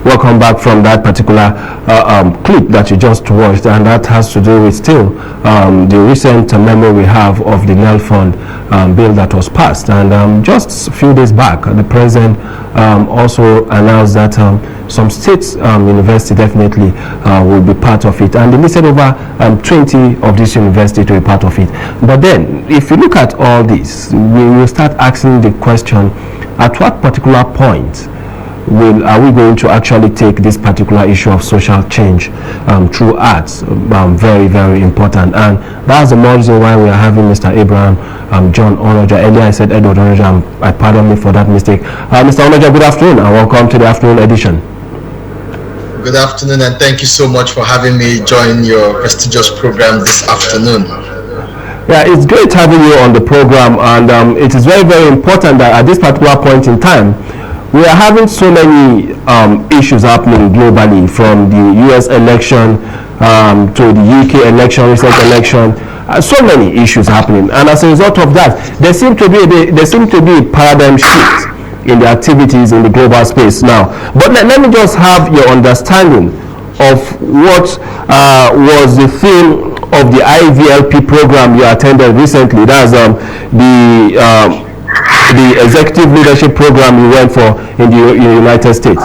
welcome back from that particular clip that you just watched, and that has to do with still the recent memo we have of the NEL Fund bill that was passed. And just a few days back, the president also announced that some states university definitely will be part of it, and they listed over 20 of these universities to be part of it. But then, if you look at all this, we will start asking the question, at what particular point are we going to actually take this particular issue of social change through arts? Very, very important. And that's the more reason why we are having Mr. Abraham John Onoja. Earlier I said Edward Onoja. I pardon me for that mistake. Mr. Onoja, good afternoon and welcome to the afternoon edition. Good afternoon, and thank you so much for having me join your prestigious program this afternoon. Yeah, it's great having you on the program, and it is very, very important that at this particular point in time, we are having so many issues happening globally, from the US election to the UK election, recent election. So many issues happening, and as a result of that, there seems to be a paradigm shift in the activities in the global space now. But let me just have your understanding of what was the theme of the IVLP program you attended recently. That's the executive leadership program you went for in the United States.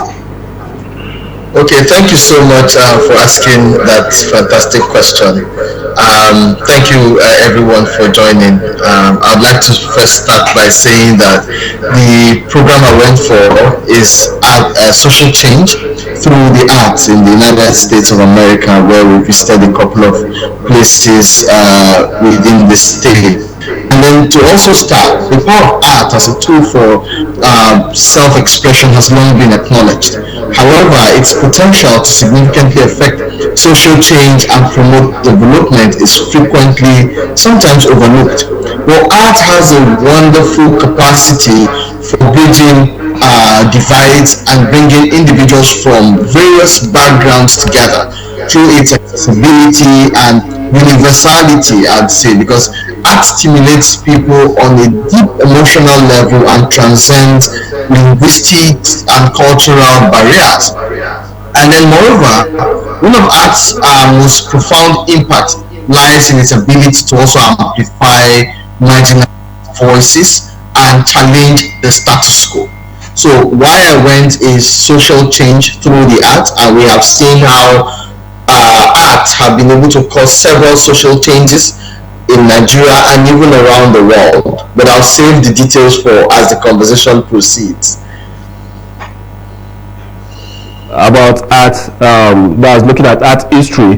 Okay, thank you so much for asking that fantastic question. Thank you everyone for joining. I'd like to first start by saying that the program I went for is social change through the arts in the United States of America, where we visited a couple of places within the state. And then to also start, the power of art as a tool for self-expression has long been acknowledged. However, its potential to significantly affect social change and promote development is frequently, sometimes overlooked. Well, art has a wonderful capacity for bridging divides and bringing individuals from various backgrounds together through its accessibility and universality, I'd say, because art stimulates people on a deep emotional level and transcends linguistic and cultural barriers. And then moreover, one of art's most profound impact lies in its ability to also amplify marginal voices and challenge the status quo. So why I went is social change through the art, and we have seen how arts have been able to cause several social changes in Nigeria and even around the world. But I'll save the details for as the conversation proceeds. About art, that was looking at art history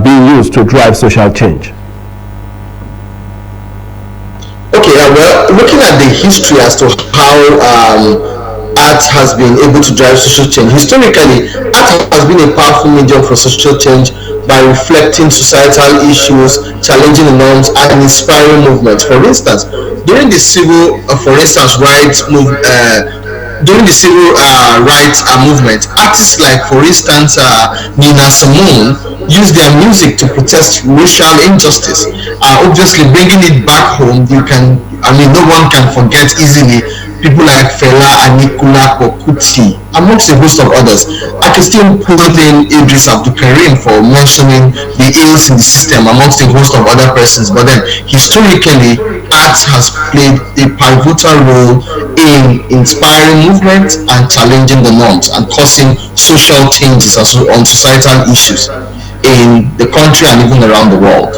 being used to drive social change. Okay, well, looking at the history as to how art has been able to drive social change. Historically, art has been a powerful medium for social change by reflecting societal issues, challenging the norms, and inspiring movements. For instance, during the civil rights movement, artists like, for instance, Nina Simone used their music to protest racial injustice. Obviously, bringing it back home, no one can forget easily people like Fela Anikulapo Kuti, amongst a host of others. I can still put in Idris Abdulkarim for mentioning the ills in the system, amongst a host of other persons. But then, historically, art has played a pivotal role in inspiring movement and challenging the norms and causing social changes on societal issues in the country and even around the world.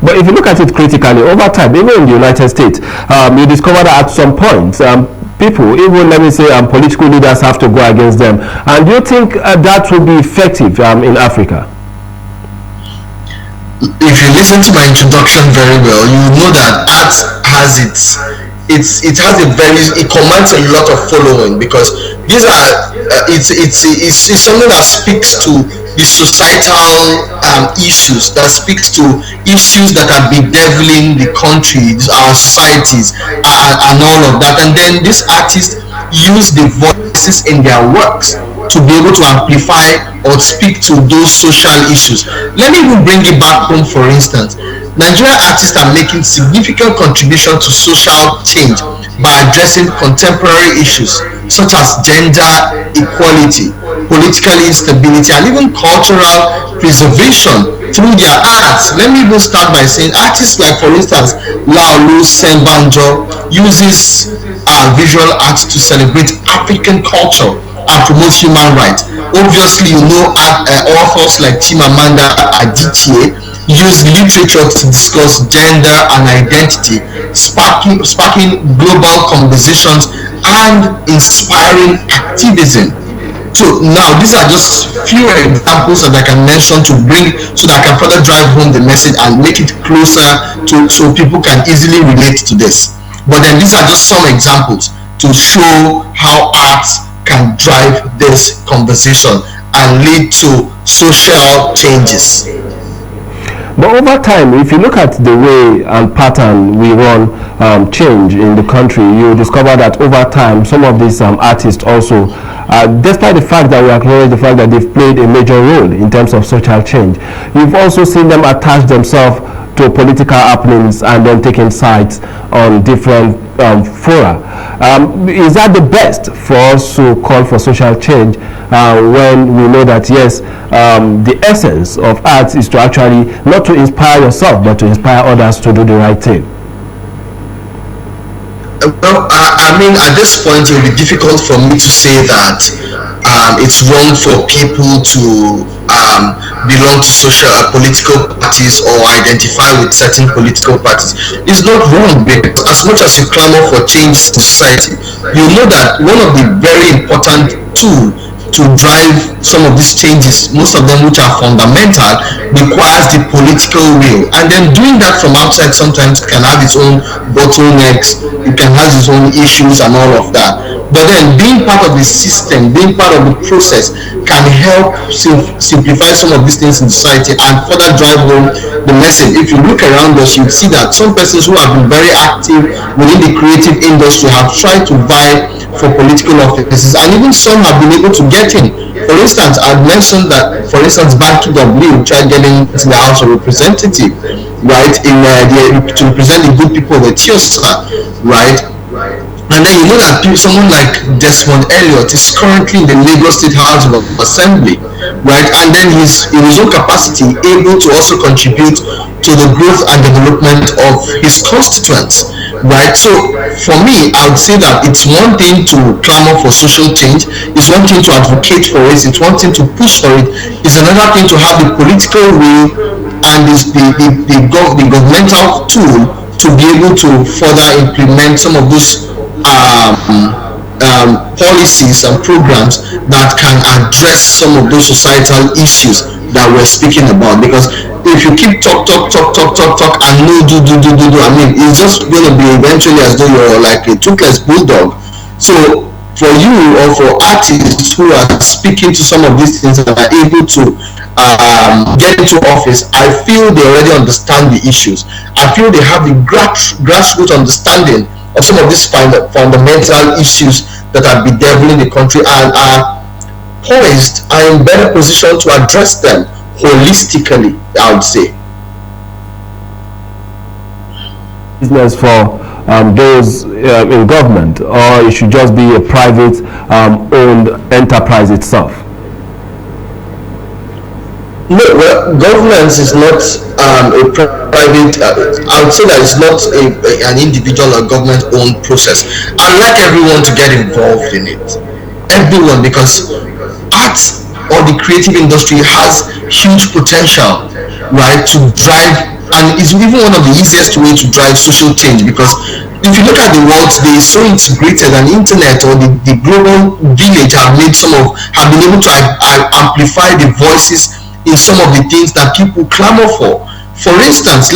But if you look at it critically, over time, even in the United States, you discover that at some point, people, even let me say political leaders, have to go against them. And do you think that will be effective in Africa? If you listen to my introduction very well, you know that art has it commands a lot of following, because these are it's something that speaks to the societal issues, that speaks to issues that are bedeviling the country, our societies, and all of that. And then these artists use the voices in their works to be able to amplify or speak to those social issues. Let me even bring it back home. For instance, Nigerian artists are making significant contribution to social change by addressing contemporary issues such as gender equality, political instability, and even cultural preservation through their arts. Let me even start by saying artists like, for instance, Laolu Senbanjo uses visual arts to celebrate African culture and promote human rights. Obviously, authors like Chimamanda Adichie use literature to discuss gender and identity, sparking global conversations and inspiring activism. So now these are just few examples that I can mention to bring, so that I can further drive home the message and make it closer to, so people can easily relate to this. But then these are just some examples to show how art can drive this conversation and lead to social changes. But over time, if you look at the way and pattern we run change in the country, you discover that over time, some of these artists also, despite the fact that we acknowledge the fact that they've played a major role in terms of social change, you've also seen them attach themselves to political happenings and then taking sides on different fora. Is that the best for us to call for social change when we know that, yes, the essence of art is to actually not to inspire yourself but to inspire others to do the right thing? Well, I mean, at this point, it will be difficult for me to say that it's wrong for people to belong to social political parties or identify with certain political parties. It's not wrong, because as much as you clamor for change in society, you know that one of the very important tools to drive some of these changes, most of them which are fundamental, requires the political will. And then doing that from outside sometimes can have its own bottlenecks, it can have its own issues and all of that. But then being part of the system, being part of the process can help simplify some of these things in society and further drive home the message. If you look around us, you see that some persons who have been very active within the creative industry have tried to vie for political offices, and even some have been able to get in. For instance, I've mentioned that, for instance, Banky W tried getting into the House of Representatives, right, to represent the good people of Ethiopia, right? And then you know that someone like Desmond Elliot is currently in the Lagos State House of Assembly, right? And then he's in his own capacity able to also contribute to the growth and development of his constituents, right? So for me, I would say that it's one thing to clamor for social change, it's one thing to advocate for it, it's one thing to push for it, it's another thing to have the political will and the governmental tool to be able to further implement some of those policies and programs that can address some of those societal issues that we're speaking about. Because if you keep talk and no do, I mean, it's just going to be eventually as though you're like a toothless bulldog. So for you, or for artists who are speaking to some of these things and are able to get into office, I feel they already understand the issues. I feel they have the grassroots understanding of some of these fundamental issues that are bedeviling the country, and are poised and in better position to address them holistically, I would say. Business for those in government, or it should just be a private owned enterprise itself? No, well, governance is not a private, I would say that it's not an individual or government-owned process. I'd like everyone to get involved in it. Everyone, because art or the creative industry has huge potential, right, to drive, and it's even one of the easiest way to drive social change. Because if you look at the world today, it's so integrated, and internet or the global village have been able to amplify the voices in some of the things that people clamor for. For instance,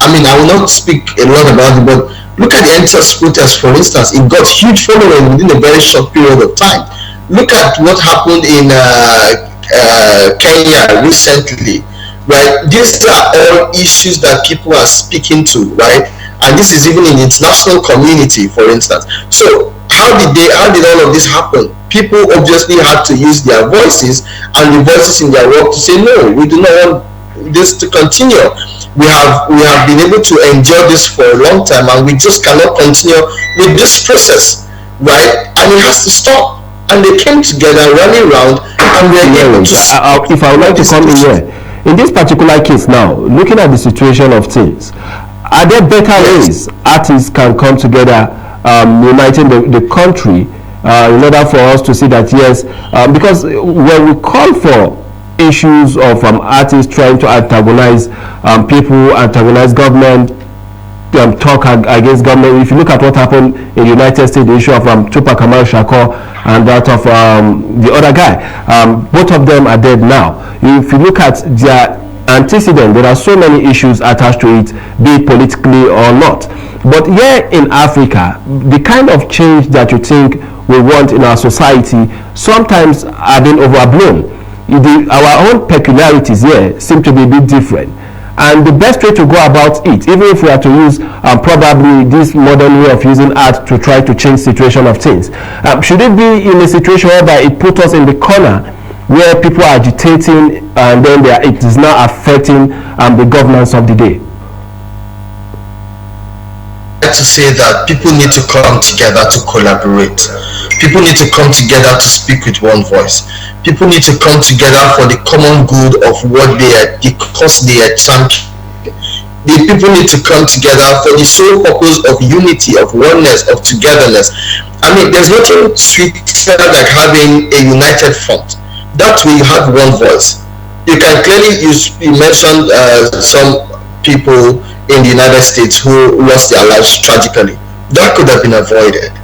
I will not speak a lot about it, but look at the EndSARS protest, for instance. It got huge following within a very short period of time. Look at what happened in Kenya recently, right? These are all issues that people are speaking to, right? And this is even in the international community, for instance. So how did all of this happen? People obviously had to use their voices and the voices in their work to say, no, we do not want this to continue. We have been able to endure this for a long time, and we just cannot continue with this process, right? And it has to stop. And they came together, rallying around, and we are able to. If I would like to come in here, in this particular case now, looking at the situation of things, are there better ways artists can come together, uniting the country, in order for us to see that yes, because when we call for issues of artists trying to antagonize people, antagonize government, talk against government. If you look at what happened in the United States, the issue of Tupac Amaru Shakur and that of the other guy, both of them are dead now. If you look at their antecedent, there are so many issues attached to it, be it politically or not. But here in Africa, the kind of change that you think we want in our society sometimes are being overblown. Our own peculiarities here seem to be a bit different. And the best way to go about it, even if we are to use probably this modern way of using art to try to change situation of things, should it be in a situation whereby it puts us in the corner where people are agitating and then it is now affecting the governance of the day? To say that people need to come together to collaborate. People need to come together to speak with one voice. People need to come together for the common good of what the cause they are championing. The people need to come together for the sole purpose of unity, of oneness, of togetherness. I mean, there's nothing sweeter than having a united front. That way you have one voice. You can clearly, you mentioned some people in the United States who lost their lives tragically. That could have been avoided,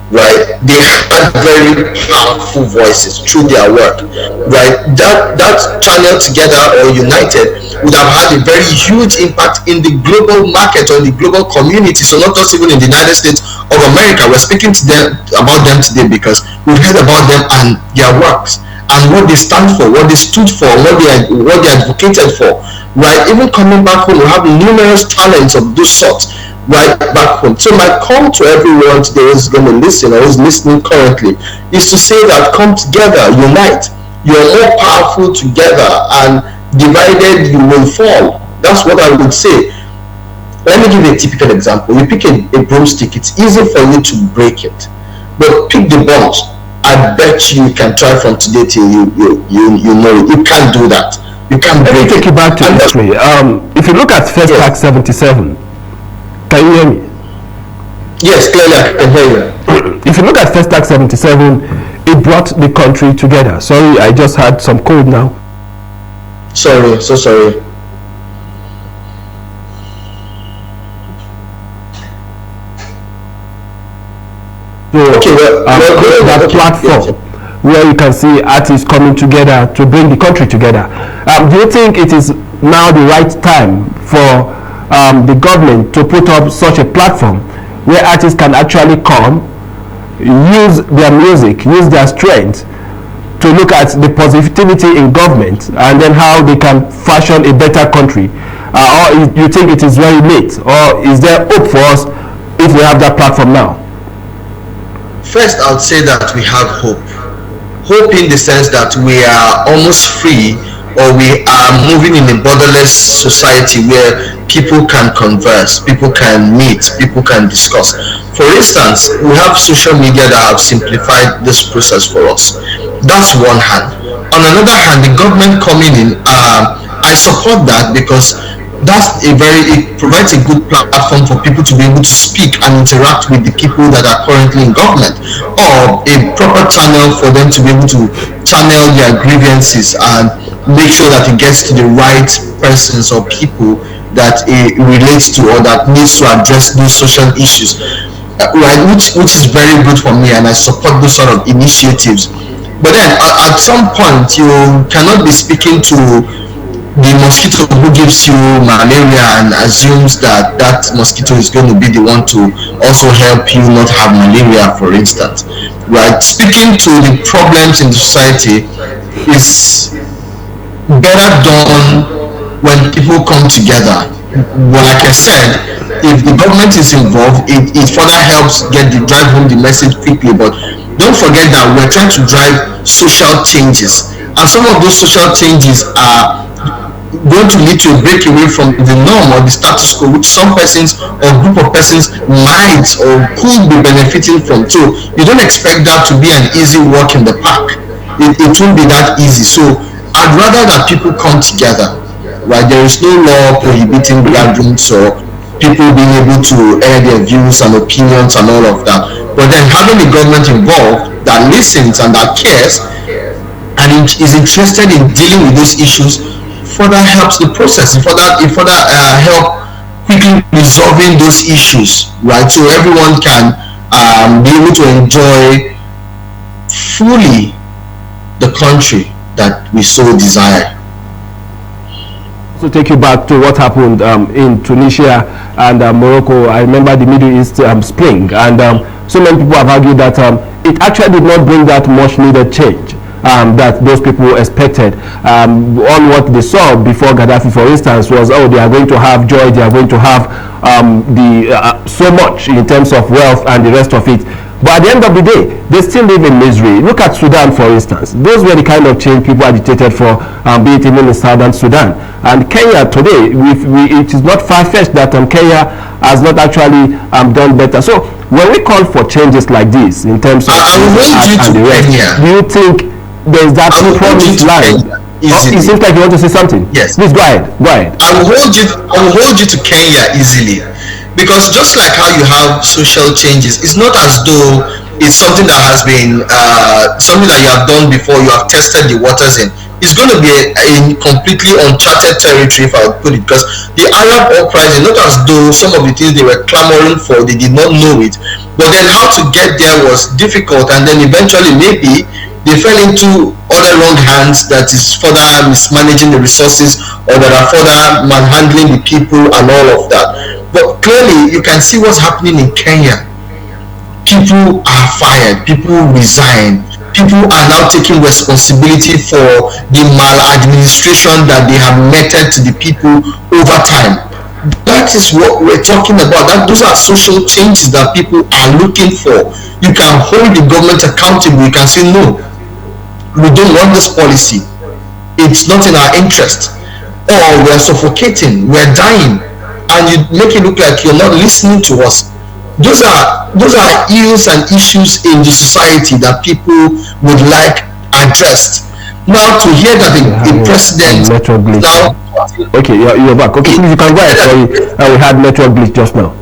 right? They had very powerful voices through their work, right? That channel together or united would have had a very huge impact in the global market or in the global community. So not just even in the United States of America. We're speaking to them about them today because we've heard about them and their works and what they stand for, what they stood for, what they advocated for. Right, even coming back home, we have numerous talents of those sorts right back home. So my call to everyone today who's going to listen or who's listening currently is to say that come together, unite. You're more powerful together, and divided you will fall. That's what I would say. Let me give you a typical example. You pick a broomstick, it's easy for you to break it, but pick the bunch. I bet you can try from today till you know it. You can't do that. You can't Let me take you back to history. If you look at First Act 77, can you hear me? Yes, clearly I can hear you. If you look at First Act 77, it brought the country together. Sorry, I just had some cold now. Sorry, so sorry. So, okay, that platform where you can see artists coming together to bring the country together. Do you think it is now the right time for the government to put up such a platform where artists can actually come, use their music, use their strength to look at the positivity in government and then how they can fashion a better country? Or you think it is very late? Or is there hope for us if we have that platform now? First, I would say that we have hope. Hope in the sense that we are almost free, or we are moving in a borderless society where people can converse, people can meet, people can discuss. For instance, we have social media that have simplified this process for us. That's one hand. On another hand, the government coming in, I support that because it provides a good platform for people to be able to speak and interact with the people that are currently in government, or a proper channel for them to be able to channel their grievances and make sure that it gets to the right persons or people that it relates to or that needs to address those social issues, right? Which is very good for me, and I support those sort of initiatives. But then at some point, you cannot be speaking to the mosquito who gives you malaria and assumes that mosquito is going to be the one to also help you not have malaria, for instance, right? Speaking to the problems in the society is better done when people come together. Well, like I said, if the government is involved, it further helps drive home the message quickly. But don't forget that we're trying to drive social changes, and some of those social changes are going to lead to a breakaway from the norm or the status quo, which some persons or group of persons might or could be benefiting from. So you don't expect that to be an easy walk in the park. It won't be that easy. So I'd rather that people come together, right? There is no law prohibiting gatherings or people being able to air their views and opinions and all of that. But then having the government involved that listens and that cares and is interested in dealing with those issues further helps the process. It further help quickly resolving those issues, right? So everyone can be able to enjoy fully the country that we so desire. To take you back to what happened in Tunisia and Morocco, I remember the Middle East spring, and so many people have argued that it actually did not bring that much needed change that those people expected. All what they saw before Gaddafi, for instance, was, oh, they are going to have joy, they are going to have so much in terms of wealth and the rest of it. But at the end of the day, they still live in misery. Look at Sudan, for instance. Those were the kind of change people agitated for, be it even in Southern Sudan. And Kenya today, it is not far-fetched that Kenya has not actually done better. So when we call for changes like this, in terms of and the rest, do you think there's that promised line? Oh, it seems like you want to say something. Yes. Please go ahead. Go ahead. I will hold you to Kenya easily. Because just like how you have social changes, it's not as though it's something that has been something that you have done before, you have tested the waters in. It's going to be a completely uncharted territory, if I would put it, because the Arab uprising, not as though some of the things they were clamoring for, they did not know it, but then how to get there was difficult, and then eventually maybe they fell into other wrong hands that is further mismanaging the resources or that are further manhandling the people and all of that. But clearly, you can see what's happening in Kenya. People are fired. People resign. People are now taking responsibility for the maladministration that they have meted to the people over time. That is what we're talking about. Those are social changes that people are looking for. You can hold the government accountable. You can say, no, we don't want this policy. It's not in our interest. Or we're suffocating. We're dying. And you make it look like you're not listening to us. Those are ills and issues in the society that people would like addressed. Now to hear that the president now, okay, you're back. Okay, please, you can go ahead. Sorry, we had network glitch just now.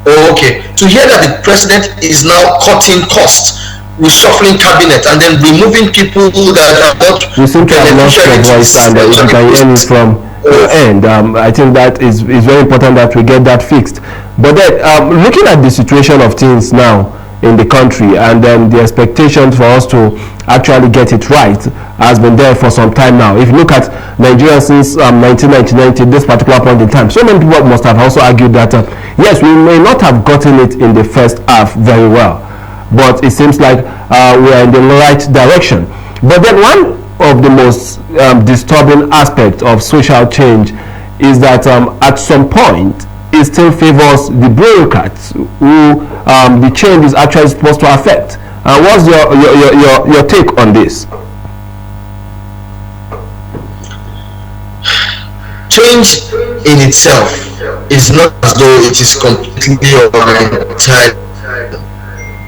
Oh, okay. To hear that the president is now cutting costs, reshuffling cabinet, and then removing people that are not. We seem to have lost your voice, and if you can hear me from end, I think that is very important that we get that fixed. But then looking at the situation of things now in the country, and the expectations for us to actually get it right has been there for some time now. If you look at Nigeria since 1999 to this particular point in time, so many people must have also argued that yes, we may not have gotten it in the first half very well, but it seems like we are in the right direction. But then one of the most disturbing aspects of social change is that at some point it still favors the bureaucrats who the change is actually supposed to affect. What's your take on this? Change in itself is not as though it is completely oriented.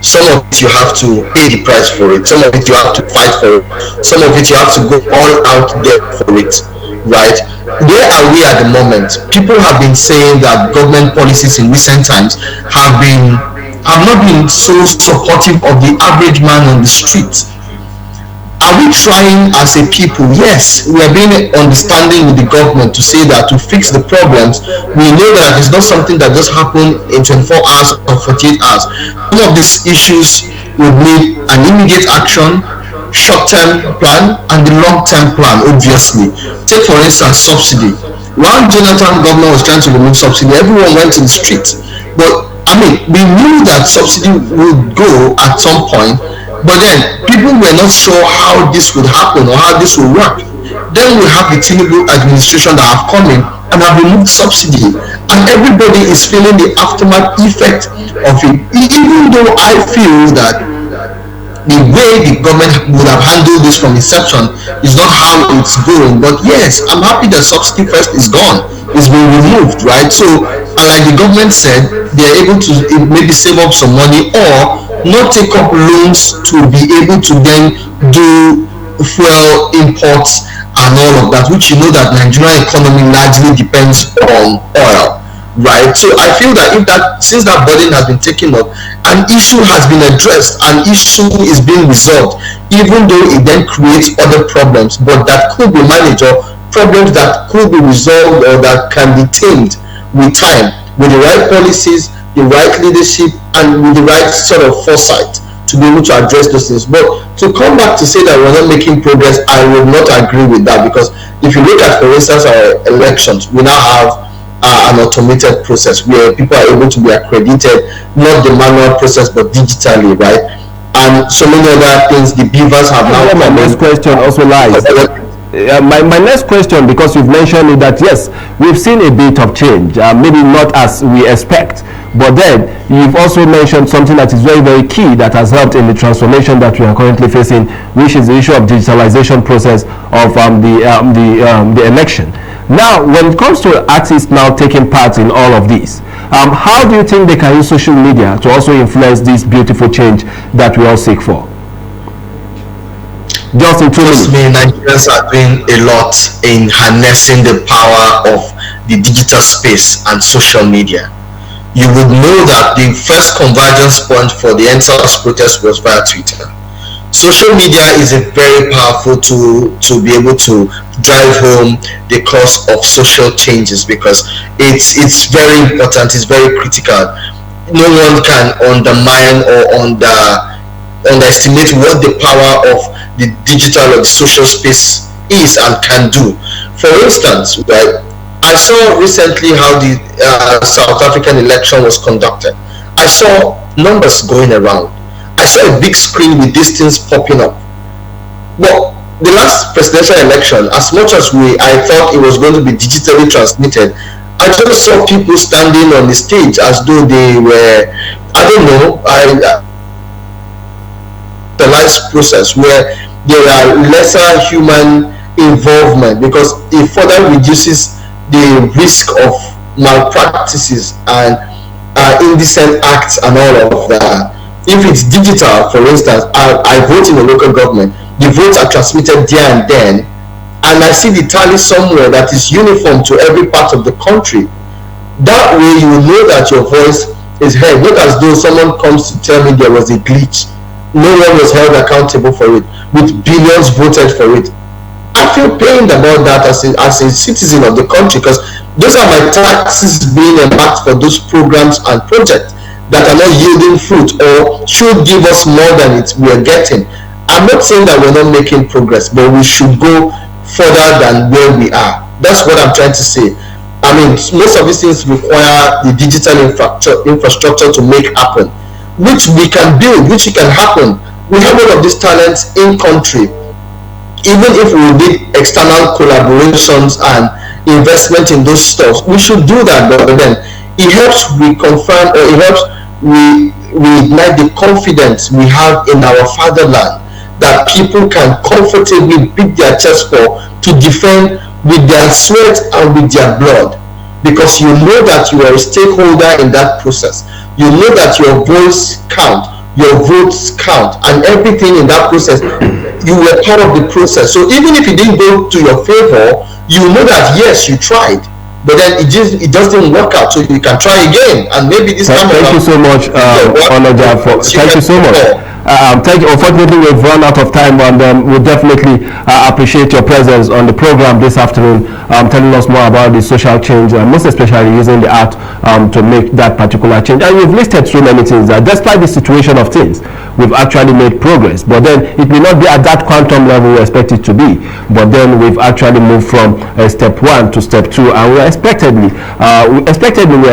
Some of it you have to pay the price for it. Some of it you have to fight for it. Some of it you have to go all out there for it, right? Where are we at the moment? People have been saying that government policies in recent times have not been so supportive of the average man on the street. Are we trying as a people? Yes, we are being understanding with the government to say that to fix the problems, we know that it's not something that just happen in 24 hours or 48 hours. Some of these issues would need an immediate action, short-term plan, and the long-term plan, obviously. Take for instance subsidy. While Jonathan government was trying to remove subsidy, everyone went to the street. But I mean, we knew that subsidy would go at some point, but then people were not sure how this would happen or how this would work. Then we have the Tinubu administration that have come in and have removed subsidy, and everybody is feeling the aftermath effect of it. Even though I feel that the way the government would have handled this from inception is not how it's going. But yes, I'm happy that subsidy first is gone. It's been removed, right? So, and like the government said, they're able to maybe save up some money or not take up loans to be able to then do fuel imports and all of that, which you know that Nigerian economy largely depends on oil, right? So I feel that if that, since that burden has been taken up, an issue has been addressed, an issue is being resolved, even though it then creates other problems, but that could be managed, or problems that could be resolved or that can be tamed with time, with the right policies, the right leadership, and with the right sort of foresight to be able to address those things. But to come back to say that we're not making progress, I would not agree with that, because if you look at, for instance, our elections, we now have an automated process where people are able to be accredited, not the manual process but digitally, right? And so many other things. The beavers have now. My next question also lies. My next question, because you've mentioned it, that yes, we've seen a bit of change, maybe not as we expect, but then you've also mentioned something that is very, very key that has helped in the transformation that we are currently facing, which is the issue of digitalization process of the election. Now, when it comes to artists now taking part in all of this, how do you think they can use social media to also influence this beautiful change that we all seek for? Just in 2 minutes. Nigerians are doing a lot in harnessing the power of the digital space and social media. You would know that the first convergence point for the EndSARS protest was via Twitter. Social media is a very powerful tool to be able to drive home the cause of social changes, because it's very important, it's very critical. No one can undermine or underestimate what the power of the digital or the social space is and can do. For instance, right, I saw recently how the South African election was conducted. I saw numbers going around. I saw a big screen with these things popping up. Well, the last presidential election, as much as I thought it was going to be digitally transmitted, I just saw people standing on the stage as though they were, I don't know, the live process where there are lesser human involvement, because it further reduces the risk of malpractices and indecent acts and all of that. If it's digital, for instance, I vote in a local government, the votes are transmitted there and then, and I see the tally somewhere that is uniform to every part of the country. That way you will know that your voice is heard, not as though someone comes to tell me there was a glitch. No one was held accountable for it, with billions voted for it. I feel pained about that as a citizen of the country, because those are my taxes being earmarked for those programs and projects that are not yielding fruit or should give us more than we are getting. I'm not saying that we're not making progress, but we should go further than where we are. That's what I'm trying to say. I mean, most of these things require the digital infrastructure to make happen, which we can build, which can happen. We have all of these talents in country. Even if we need external collaborations and investment in those stuff, we should do that. But then it helps reconfirm, or it helps reignite the confidence we have in our fatherland, that people can comfortably beat their chest for, to defend with their sweat and with their blood, because you know that you are a stakeholder in that process. You know that your voice counts, your votes count, and everything in that process, you were part of the process. So even if it didn't go to your favor, you know that yes, you tried, but then it doesn't work out, so you can try again, and maybe this time around. Thank you so much, Onoja. Thank you so much. Thank you. Unfortunately, we've run out of time, and we'll definitely appreciate your presence on the program this afternoon, telling us more about the social change, most especially using the art to make that particular change. And you've listed so many things that, despite the situation of things, we've actually made progress. But then it may not be at that quantum level we expect it to be. But then we've actually moved from step 1 to step 2, and we're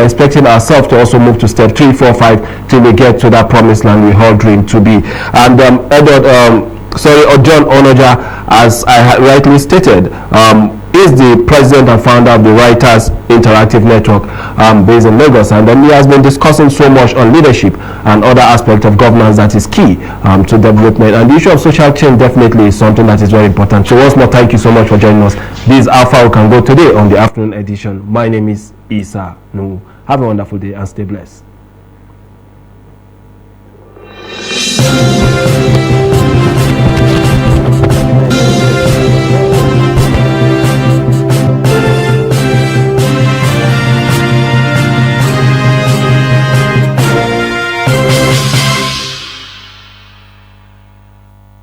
expecting ourselves to also move to step 3, 4, 5 till we get to that promised land we all dream to be. And John Onoja, as I rightly stated, is the president and founder of the Writers Interactive Network based in Lagos, and he has been discussing so much on leadership and other aspects of governance that is key to development. And the issue of social change definitely is something that is very important. So once more, thank you so much for joining us. This is How Far We Can Go today on the afternoon edition. My name is Isa Nuhu. Have a wonderful day and stay blessed.